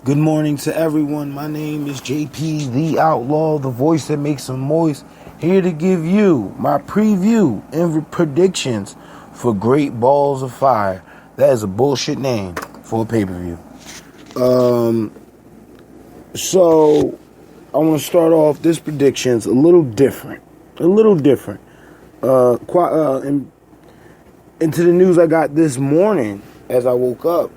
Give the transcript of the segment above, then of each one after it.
Good morning to everyone. My name is JP, the Outlaw, the voice that makes them moist. Here to give you my preview and predictions for Great Balls of Fire. That is a bullshit name for a pay-per-view. So I want to start off this predictions a little different. Into the news I got this morning as I woke up.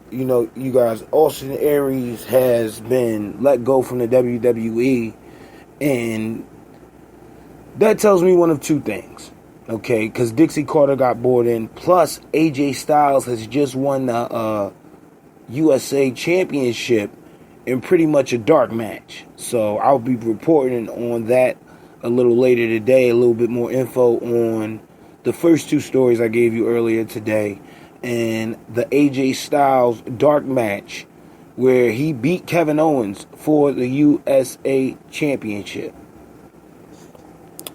You know, you guys, Austin Aries has been let go from the WWE, and that tells me one of two things, okay? Because Dixie Carter got brought in, plus AJ Styles has just won the USA Championship in pretty much a dark match. So I'll be reporting on that a little later today, a little bit more info on the first two stories I gave you earlier today. And the AJ Styles dark match where he beat Kevin Owens for the USA Championship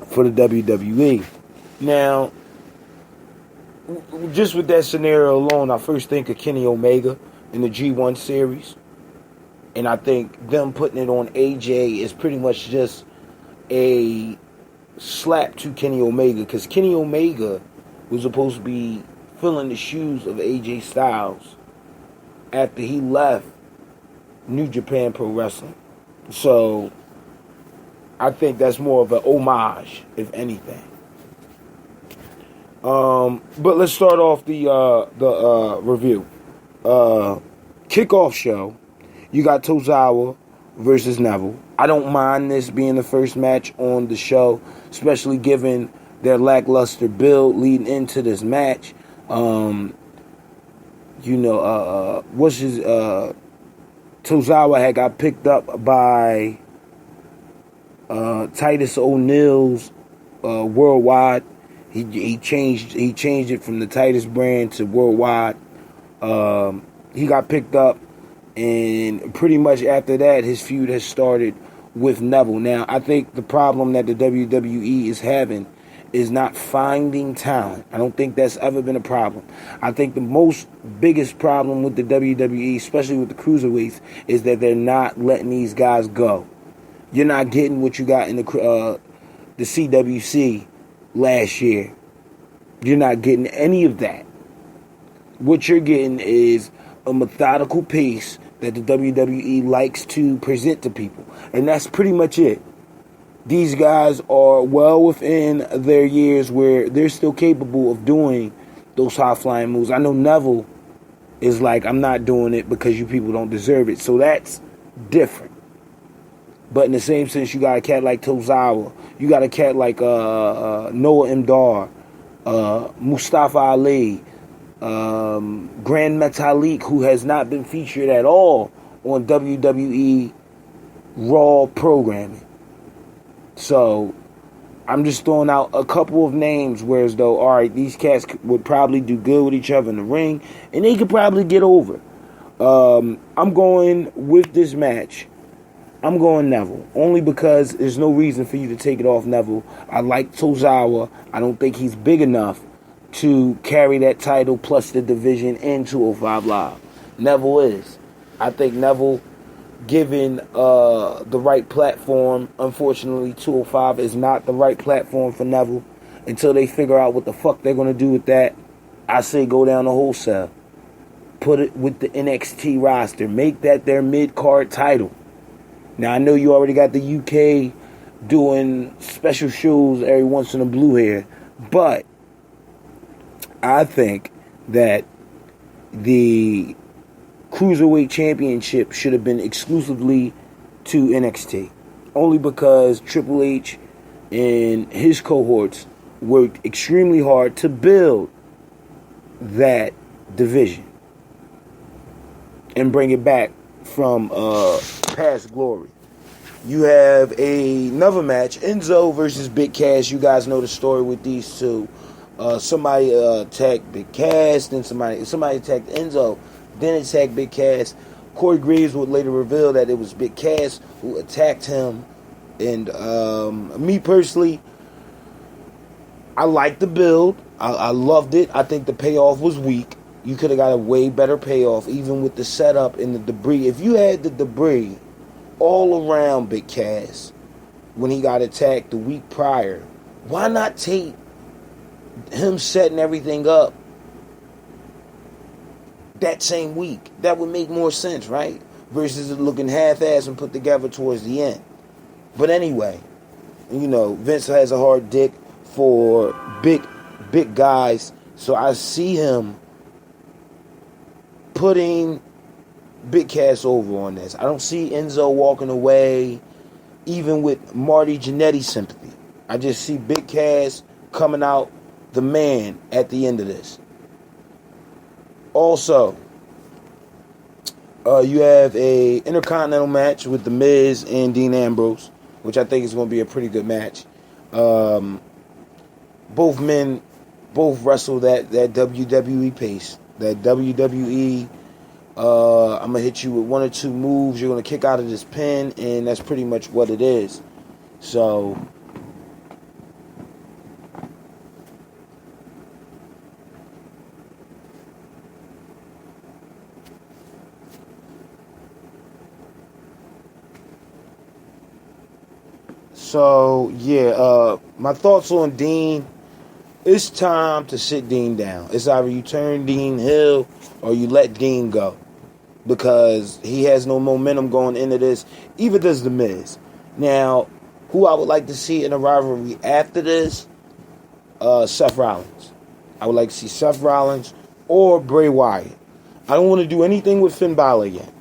for the WWE. Now, just with that scenario alone, I first think of Kenny Omega in the G1 series. And I think them putting it on AJ is pretty much just a slap to Kenny Omega, because Kenny Omega was supposed to be filling the shoes of AJ Styles after he left New Japan Pro Wrestling. So I think that's more of an homage, if anything. But let's start off the review. Kickoff show. You got Tozawa versus Neville. I don't mind this being the first match on the show, especially given their lackluster build leading into this match. Tozawa had got picked up by Titus O'Neil's Worldwide. He changed it from the Titus brand to Worldwide. He got picked up, and pretty much after that, his feud has started with Neville. Now, I think the problem that the WWE is having is not finding talent. I don't think that's ever been a problem. I think the biggest problem with the WWE, especially with the cruiserweights, is that they're not letting these guys go. You're not getting what you got in the CWC last year. You're not getting any of that. What you're getting is a methodical pace that the WWE likes to present to people. And that's pretty much it. These guys are well within their years where they're still capable of doing those high-flying moves. I know Neville is like, I'm not doing it because you people don't deserve it. So that's different. But in the same sense, you got a cat like Tozawa. You got a cat like Noah Imdar, Mustafa Ali, Grand Metalik, who has not been featured at all on WWE Raw programming. So, I'm just throwing out a couple of names, whereas though, all right, these cats would probably do good with each other in the ring, and they could probably get over. I'm going with this match. I'm going Neville, only because there's no reason for you to take it off Neville. I like Tozawa. I don't think he's big enough to carry that title plus the division in 205 Live. Neville is. I think Neville, given the right platform, unfortunately 205 is not the right platform for Neville. Until they figure out what the fuck they're going to do with that, I say go down to wholesale. Put it with the NXT roster. Make that their mid-card title. Now, I know you already got the UK doing special shows every once in a blue hair, but I think that the Cruiserweight Championship should have been exclusively to NXT. Only because Triple H and his cohorts worked extremely hard to build that division and bring it back from past glory. You have another match, Enzo versus Big Cass. You guys know the story with these two. Somebody attacked Big Cass, then somebody attacked Enzo, then attacked Big Cass. Corey Graves would later reveal that it was Big Cass who attacked him. And me personally, I liked the build. I loved it. I think the payoff was weak. You could have got a way better payoff, even with the setup and the debris. If you had the debris all around Big Cass when he got attacked the week prior, why not take him setting everything up that same week? That would make more sense, right? Versus it looking half-assed and put together towards the end. But anyway, Vince has a hard dick for big guys, so I see him putting Big Cass over on this. I don't see Enzo walking away, even with Marty Jannetty sympathy. I just see Big Cass coming out the man at the end of this. Also, you have a Intercontinental match with The Miz and Dean Ambrose, which I think is going to be a pretty good match. Both men, wrestle that WWE pace. That WWE, I'm going to hit you with one or two moves. You're going to kick out of this pin, and that's pretty much what it is. So, my thoughts on Dean. It's time to sit Dean down. It's either you turn Dean heel or you let Dean go, because he has no momentum going into this. Either does The Miz. Now, who I would like to see in a rivalry after this, Seth Rollins. I would like to see Seth Rollins or Bray Wyatt. I don't want to do anything with Finn Balor yet.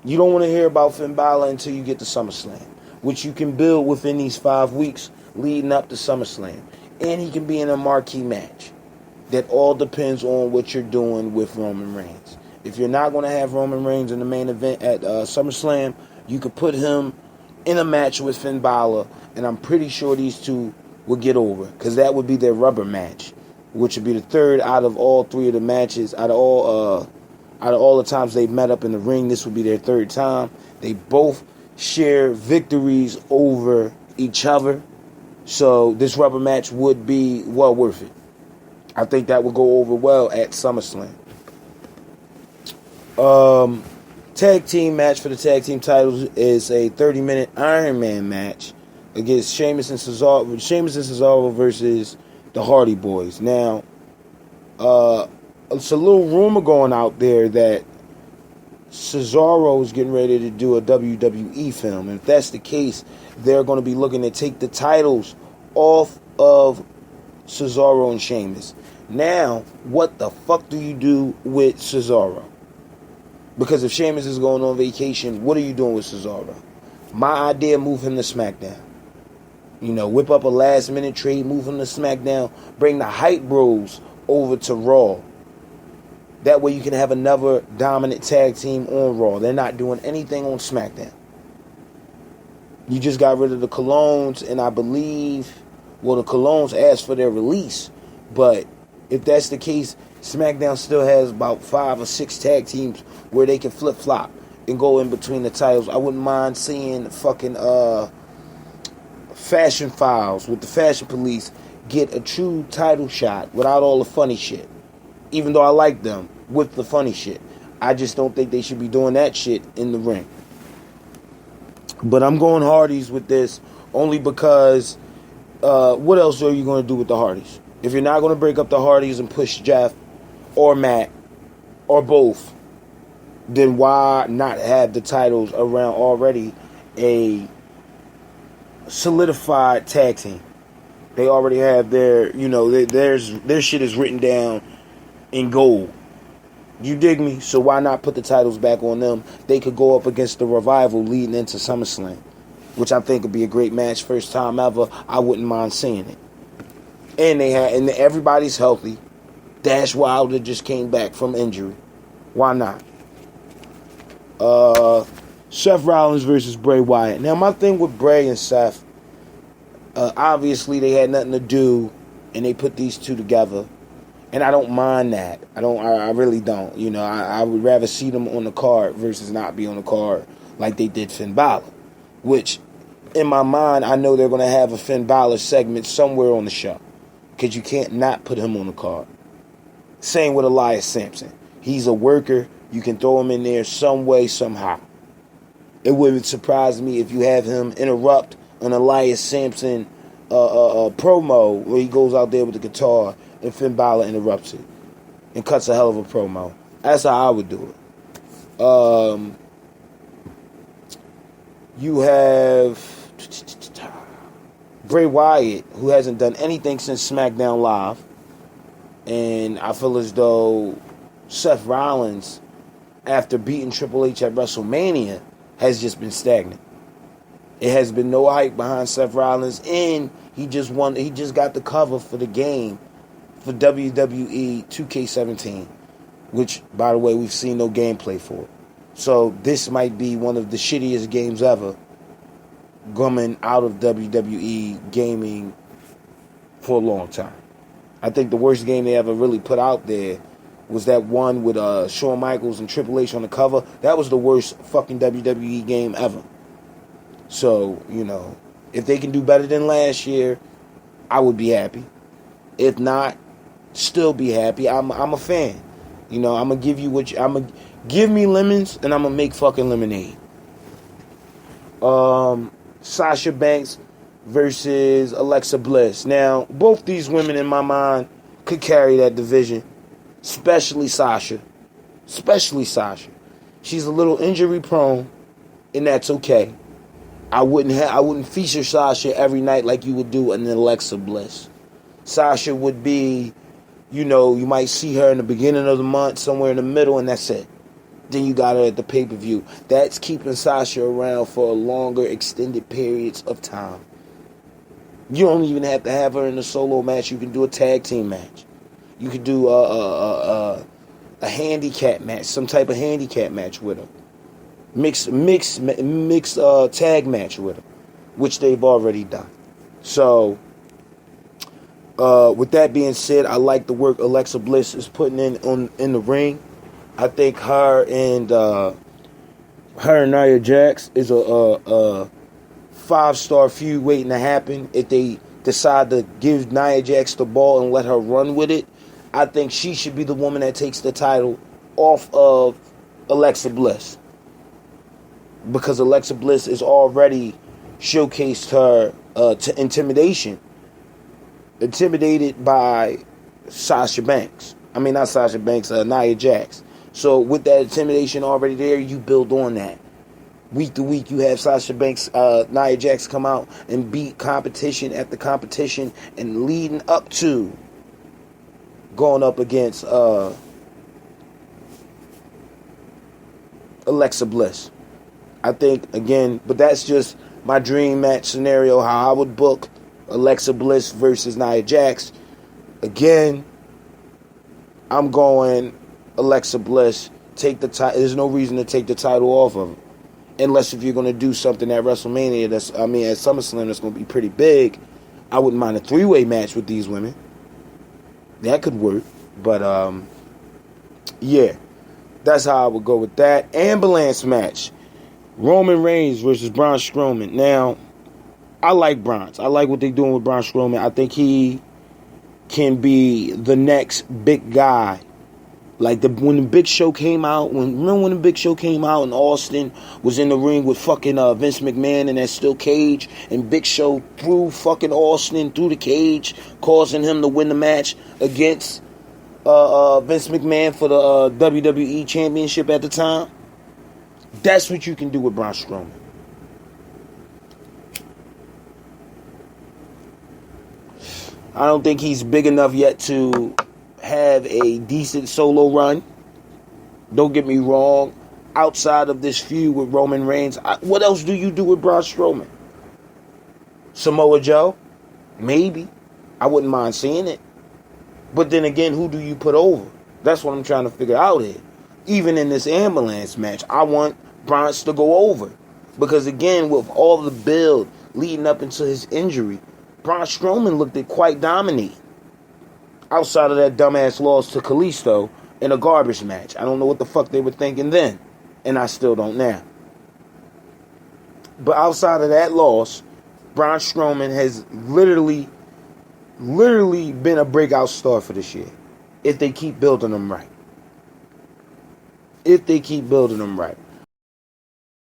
You don't want to hear about Finn Balor until you get to SummerSlam, which you can build within these 5 weeks leading up to SummerSlam. And he can be in a marquee match. That all depends on what you're doing with Roman Reigns. If you're not going to have Roman Reigns in the main event at SummerSlam, you could put him in a match with Finn Balor, and I'm pretty sure these two will get over, because that would be their rubber match, which would be the third out of all three of the matches. Out of all the times they've met up in the ring, this would be their third time. They both share victories over each other. So this rubber match would be well worth it. I think that would go over well at SummerSlam. Tag team match for the tag team titles is a 30-minute Iron Man match against Sheamus and Cesaro versus the Hardy Boys. Now, it's a little rumor going out there that Cesaro is getting ready to do a WWE film. And if that's the case, they're going to be looking to take the titles off of Cesaro and Sheamus. Now, what the fuck do you do with Cesaro? Because if Sheamus is going on vacation, what are you doing with Cesaro? My idea, move him to SmackDown. Whip up a last-minute trade, move him to SmackDown, bring the Hype Bros over to Raw. That way you can have another dominant tag team on Raw. They're not doing anything on SmackDown. You just got rid of the Colognes, and I believe, the Colognes asked for their release. But if that's the case, SmackDown still has about 5 or 6 tag teams where they can flip-flop and go in between the titles. I wouldn't mind seeing fucking Fashion Files with the Fashion Police get a true title shot without all the funny shit. Even though I like them with the funny shit. I just don't think they should be doing that shit in the ring. But I'm going Hardys with this only because what else are you going to do with the Hardys? If you're not going to break up the Hardys and push Jeff or Matt or both, then why not have the titles around already a solidified tag team? They already have their shit is written down in gold. You dig me? So why not put the titles back on them? They could go up against the Revival leading into SummerSlam, which I think would be a great match. First time ever. I wouldn't mind seeing it. And everybody's healthy. Dash Wilder just came back from injury. Why not? Seth Rollins versus Bray Wyatt. Now, my thing with Bray and Seth, obviously they had nothing to do, and they put these two together. And I don't mind that. I really don't. I would rather see them on the card versus not be on the card like they did Finn Balor. Which, in my mind, I know they're going to have a Finn Balor segment somewhere on the show. Because you can't not put him on the card. Same with Elias Sampson. He's a worker. You can throw him in there some way, somehow. It wouldn't surprise me if you have him interrupt an Elias Sampson promo where he goes out there with the guitar and Finn Balor interrupts it and cuts a hell of a promo. That's how I would do it. You have Bray Wyatt, who hasn't done anything since SmackDown Live. And I feel as though Seth Rollins, after beating Triple H at WrestleMania, has just been stagnant. It has been no hype behind Seth Rollins, and he just got the cover for the game for WWE 2K17, which, by the way, we've seen no gameplay for. So this might be one of the shittiest games ever coming out of WWE gaming for a long time. I think the worst game they ever really put out there was that one with Shawn Michaels and Triple H on the cover. That was the worst fucking WWE game ever. So, if they can do better than last year, I would be happy. If not, still be happy. I'm a fan. I'm gonna give you give me lemons and I'm gonna make fucking lemonade. Sasha Banks versus Alexa Bliss. Now, both these women in my mind could carry that division, especially Sasha. She's a little injury prone, and that's okay. I wouldn't feature Sasha every night like you would do an Alexa Bliss. Sasha would be, you might see her in the beginning of the month, somewhere in the middle, and that's it. Then you got her at the pay-per-view. That's keeping Sasha around for longer, extended periods of time. You don't even have to have her in a solo match. You can do a tag team match. You could do a handicap match, some type of handicap match with her. Mixed tag match with her, which they've already done. So, with that being said, I like the work Alexa Bliss is putting in the ring. I think her and Nia Jax is a 5-star feud waiting to happen. If they decide to give Nia Jax the ball and let her run with it, I think she should be the woman that takes the title off of Alexa Bliss. Because Alexa Bliss has already showcased her to intimidation. Intimidated by Sasha Banks. I mean, not Sasha Banks, Nia Jax. So with that intimidation already there, you build on that. Week to week, you have Sasha Banks, Nia Jax come out and beat competition after competition, and leading up to going up against Alexa Bliss. I think, again, but that's just my dream match scenario, how I would book Alexa Bliss versus Nia Jax. Again, I'm going Alexa Bliss. Take the title. There's no reason to take the title off of her. Unless if you're going to do something at WrestleMania, at SummerSlam, that's going to be pretty big. I wouldn't mind a 3-way match with these women. That could work. But, yeah. That's how I would go with that. Ambulance match. Roman Reigns versus Braun Strowman. Now, I like Braun. I like what they're doing with Braun Strowman. I think he can be the next big guy. Like when the Big Show came out, remember when the Big Show came out and Austin was in the ring with fucking Vince McMahon in that steel cage, and Big Show threw fucking Austin through the cage, causing him to win the match against Vince McMahon for the WWE Championship at the time. That's what you can do with Braun Strowman. I don't think he's big enough yet to have a decent solo run. Don't get me wrong. Outside of this feud with Roman Reigns, what else do you do with Braun Strowman? Samoa Joe? Maybe. I wouldn't mind seeing it. But then again, who do you put over? That's what I'm trying to figure out here. Even in this ambulance match, I want Braun to go over. Because again, with all the build leading up into his injury, Braun Strowman looked quite dominating. Outside of that dumbass loss to Kalisto in a garbage match. I don't know what the fuck they were thinking then. And I still don't now. But outside of that loss, Braun Strowman has literally been a breakout star for this year. if they keep building them right. If they keep building them right.